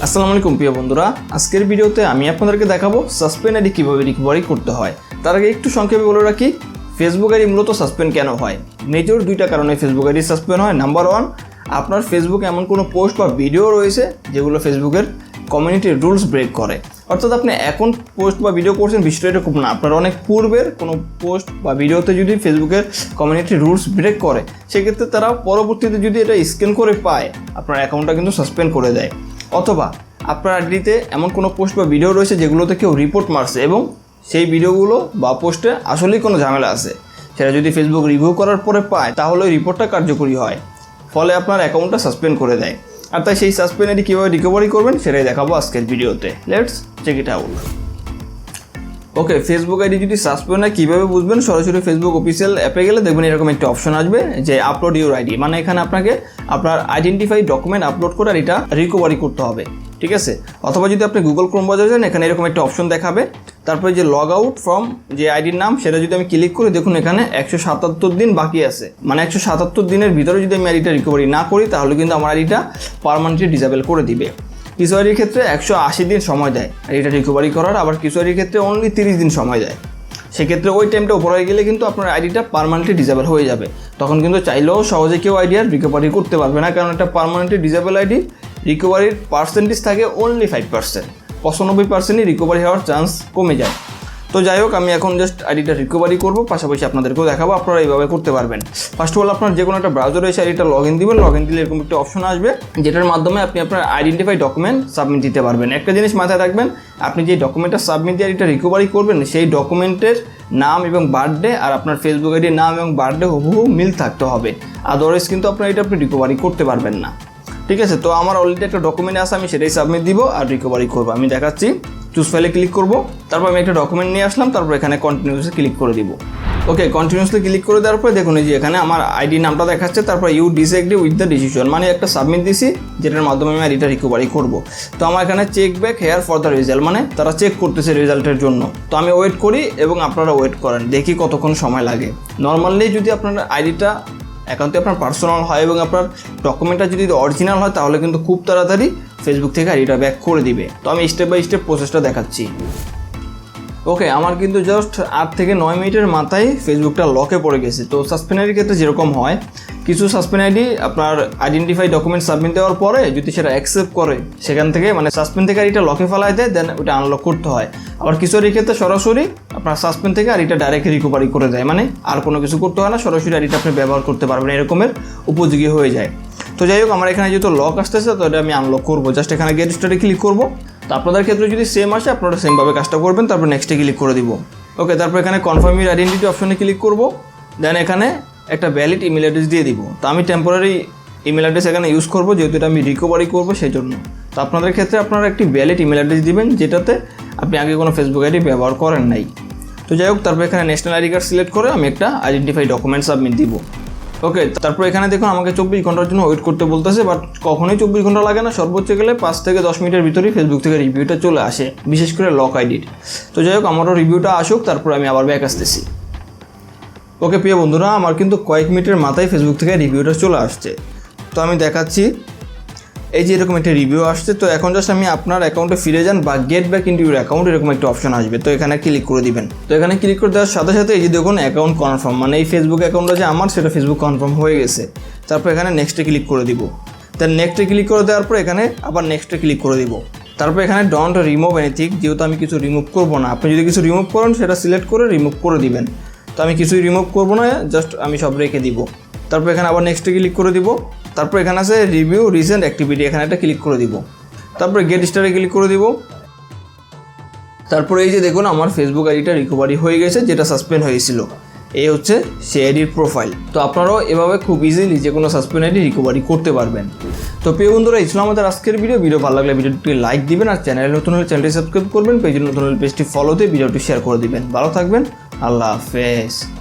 আসসালামু আলাইকুম প্রিয় বন্ধুরা, আজকের ভিডিওতে আমি আপনাদেরকে দেখাবো সাসপেন্ড আইডি কীভাবে রিকভারি করতে হয়। তার আগে একটু সংক্ষেপে বলে রাখি, ফেসবুক আইডি মূলত সাসপেন্ড কেন হয়। মেজর দুইটা কারণে ফেসবুক আইডি সাসপেন্ড হয়। নাম্বার ওয়ান, আপনার ফেসবুকে এমন কোনো পোস্ট বা ভিডিও রয়েছে যেগুলো ফেসবুকের কমিউনিটির রুলস ব্রেক করে। অর্থাৎ আপনি এখন পোস্ট বা ভিডিও করছেন, বিষয়টা এরকম না, আপনার অনেক পূর্বের কোনো পোস্ট বা ভিডিওতে যদি ফেসবুকের কমিউনিটির রুলস ব্রেক করে, সেক্ষেত্রে তারা পরবর্তীতে যদি এটা স্ক্যান করে পায়, আপনার অ্যাকাউন্টটা কিন্তু সাসপেন্ড করে দেয়। অথবা আপনার আইডিতে এমন কোনো পোস্ট বা ভিডিও রয়েছে যেগুলোতে কেউ রিপোর্ট মারছে এবং সেই ভিডিওগুলো বা পোস্টে আসলেই কোনো ঝামেলা আছে, সেটা যদি ফেসবুক রিভিউ করার পরে পায় তাহলে ওই রিপোর্টটা কার্যকরী হয়, ফলে আপনার অ্যাকাউন্টটা সাসপেন্ড করে দেয়। আর তাই সেই সাসপেন্ড আইডি কীভাবে রিকভারি করবেন সেটাই দেখাবো আজকের ভিডিওতে। Let's check it out. Okay, Facebook ID যদি সাসপেন্ড হয় কীভাবে বুঝবেন? সরাসরি ফেসবুক অফিসিয়াল অ্যাপে গেলে দেখবেন এরকম একটা অপশন আসবে যে আপলোড ইউর আইডি, মানে এখানে আপনাকে আপনার আইডেন্টিফাই ডকুমেন্ট আপলোড করে আর এটা রিকভারি করতে হবে, ঠিক আছে? অথবা যদি আপনি গুগল ক্রোম ব্রাউজারে যান, এখানে এরকম একটা অপশন দেখাবে। তারপরে যে লগ আউট ফ্রম যে আইডির নাম, সেটা যদি আমি ক্লিক করি, দেখুন এখানে 177 দিন বাকি আছে। মানে 177 দিনের ভিতরে যদি আমি আইডিটা রিকভারি না করি তাহলে কিন্তু আমার আইডিটা পার্মানেন্টলি ডিসেবল করে দিবে। কিছু আইডির ক্ষেত্রে 180 দিন সময় দেয় আইডিটা রিকভারি করার, আবার কিছু আইডির ক্ষেত্রে অনলি 30 দিন সময় দেয়। সেক্ষেত্রে ওই টাইমটা উপর হয়ে গেলে কিন্তু আপনার আইডিটা পার্মানেন্টলি ডিসেবল হয়ে যাবে। তখন কিন্তু চাইলেও সহজে কেউ আইডি আর রিকভারি করতে পারবে না, কারণ একটা পার্মানেন্টলি ডিসেবল আইডি রিকভারির পার্সেন্টেজ থাকে অনলি 5%। 95%ই রিকভারি হওয়ার চান্স কমে যায়। তো যাই হোক, আমি এখন জাস্ট আইডিটা রিকভারি করবো, পাশাপাশি আপনাদেরকেও দেখাবো আপনারা এইভাবে করতে পারবেন। ফার্স্ট অফ অল, আপনার যে কোনো একটা ব্রাউজারে এসে আইডিটা লগ ইন দিবেন। লগ ইন দিলে এরকম একটা অপশন আসবে যেটার মাধ্যমে আপনি আপনার আইডেন্টিফাই ডকুমেন্ট সাবমিট দিতে পারবেন। একটা জিনিস মাথায় রাখবেন, আপনি যে ডকুমেন্টটা সাবমিট দিয়ে আইডিটা রিকভারি করবেন, সেই ডকুমেন্টের নাম এবং বার্থডে আর আপনার ফেসবুক আইডির নাম এবং বার্থডে হুবহু মিল থাকতে হবে, আদারওয়াইজ কিন্তু আপনার এটা আপনি রিকভারি করতে পারবেন না, ঠিক আছে? তো আমার অলরেডি একটা ডকুমেন্ট আছে, আমি সেটাই সাবমিট দিব আর রিকভারি করবো। আমি দেখাচ্ছি, চুজ ফাইলে ক্লিক করব, তারপর আমি একটা ডকুমেন্ট নিয়ে আসলাম, তারপর এখানে কন্টিনিউসে ক্লিক করে দিব। ওকে, কন্টিনিউসলি ক্লিক করে দেওয়ার পরে দেখুন এই যে এখানে আমার আইডি নামটা দেখাচ্ছে, তারপর you disagree with the decision, মানে একটা সাবমিট দিছি যেটার মাধ্যমে আমি আইডিটা রিকভারি করব। তো আমার এখানে check back here for the result, মানে তারা চেক করতেছে রেজাল্টের জন্য। তো আমি ওয়েট করি এবং আপনারা ওয়েট করেন, দেখি কতক্ষণ সময় লাগে। নর্মালি যদি আপনার আইডিটা অ্যাকাউন্টে আপনার পার্সোনাল হয় এবং আপনার ডকুমেন্টটা যদি অরিজিনাল হয় তাহলে কিন্তু খুব তাড়াতাড়ি ফেসবুক থেকে আইডিটা ব্যাক করে দিবে। তো আমি স্টেপ বাই স্টেপ প্রসেসটা দেখাচ্ছি। ওকে, আমার কিন্তু জাস্ট 8 থেকে 9 মিনিটের মাথায় ফেসবুকটা লকে পড়ে গেছে। তো সাসপেন্ড আইডির ক্ষেত্রে যেরকম হয়, কিছু সাসপেন্ড আইডি আপনার আইডেন্টিফাই ডকুমেন্ট সাবমিট দেওয়ার পরে যদি সেটা অ্যাকসেপ্ট করে, সেখান থেকে মানে সাসপেন্ড থেকে আইডিটা লকে ফেলায় দেয়, দেন ওটা আনলক করতে হয়। আবার কিছু আইডির ক্ষেত্রে সরাসরি আপনার সাসপেন্ড থেকে আইডিটা ডাইরেক্ট রিকভারি করে দেয়, মানে আর কোনো কিছু করতে হয় না, সরাসরি আইডিটা আপনি ব্যবহার করতে পারবেন, এরকমের উপযোগী হয়ে যায়। তো যাই হোক, আমার এখানে যেহেতু লক আসতেছে তো এটা আমি আনলক করবো। জাস্ট এখানে গেট স্টার্টে ক্লিক করবো। তো আপনাদের ক্ষেত্রে যদি সেম আসে আপনারা সেমভাবে কাজটা করবেন, তারপর নেক্সটে ক্লিক করে দিব। ওকে, তারপর এখানে কনফার্ম ইউর আইডেন্টিটি অপশনে ক্লিক করব, দেন এখানে একটা ভ্যালিড ইমেল অ্যাড্রেস দিয়ে দিব। তো আমি টেম্পোরারি ইমেল অ্যাড্রেস এখানে ইউজ করবো, যেহেতু এটা আমি রিকভারি করবো সেই জন্য। তো আপনাদের ক্ষেত্রে আপনারা একটি ভ্যালিড ইমেল অ্যাড্রেস দিবেন যেটাতে আপনি আগে কোনো ফেসবুক আইডি ব্যবহার করেন নাই। তো যাই হোক, তারপর এখানে ন্যাশনাল আইডি কার্ড সিলেক্ট করে আমি একটা আইডেন্টিফাই ডকুমেন্ট সাবমিট দিব। ওকে, তারপর এখানে দেখুন আমাকে 24 ঘন্টার জন্য ওয়েট করতে বলতেছে, বাট কখনোই 24 ঘন্টা লাগে না, সর্বোচ্চ গেলে 5 থেকে 10 মিনিটের ভিতরেই ফেসবুক থেকে রিভিউটা চলে আসে, বিশেষ করে লক আইডির। তো যাই হোক, আমারও রিভিউটা আসুক, তারপর আমি আবার ব্যাক আসতেছি। ওকে প্রিয় বন্ধুরা, আমার কিন্তু কয়েক মিনিটের মাথায় ফেসবুক থেকে রিভিউটা চলে আসছে। তো আমি দেখাচ্ছি, এই যে এরকম একটা রিভিউ আসছে। তো এখন জাস্ট আমি আপনার অ্যাকাউন্টে ফিরে যান বা get back into your account, এরকম একটা অপশন আসবে। তো এখানে ক্লিক করে দিবেন। তো এখানে ক্লিক করে দেওয়ার সাথে সাথে এই যে দেখুন অ্যাকাউন্ট কনফার্ম, মানে এই ফেসবুক অ্যাকাউন্টটা যে আমার সেটা ফেসবুক কনফার্ম হয়ে গেছে। তারপর এখানে নেক্সটে ক্লিক করে দিব। তার নেক্সটে ক্লিক করে দেওয়ার পর এখানে আবার নেক্সটে ক্লিক করে দিব। তারপর এখানে ডোন্ট রিমুভ এনিথিং, যেহেতু আমি কিছু রিমুভ করবো না, আপনি যদি কিছু রিমুভ করেন সেটা সিলেক্ট করে রিমুভ করে দিবেন। তো আমি কিছুই রিমুভ করবো না, জাস্ট আমি সব রেখে দিব। তারপর এখানে আবার নেক্সটে ক্লিক করে দিব। তারপর এখানে আছে রিভিউ রিসেন্ট অ্যাক্টিভিটি, এখানে একটা ক্লিক করে দিব। তারপরে গেট স্টারে ক্লিক করে দিব। তারপরে এই যে দেখুন আমার ফেসবুক আইডিটা রিকভারি হয়ে গেছে, যেটা সাসপেন্ড হয়েছিল। এই হচ্ছে সেই আইডির প্রোফাইল। তো আপনারাও এভাবে খুব ইজিলি যে কোনো সাসপেন্ড আইডি রিকভারি করতে পারবেন। তো প্রিয় বন্ধুরা, এই ছিল আমাদের আজকের ভিডিও ভালো লাগলে ভিডিওটি লাইক দিবেন, আর চ্যানেল নতুন হলে চ্যানেলটি সাবস্ক্রাইব করবেন, পেজে নতুন হলে পেজটি ফলো দিয়ে ভিডিওটি শেয়ার করে দিবেন। ভালো থাকবেন, আল্লাহ হাফেজ।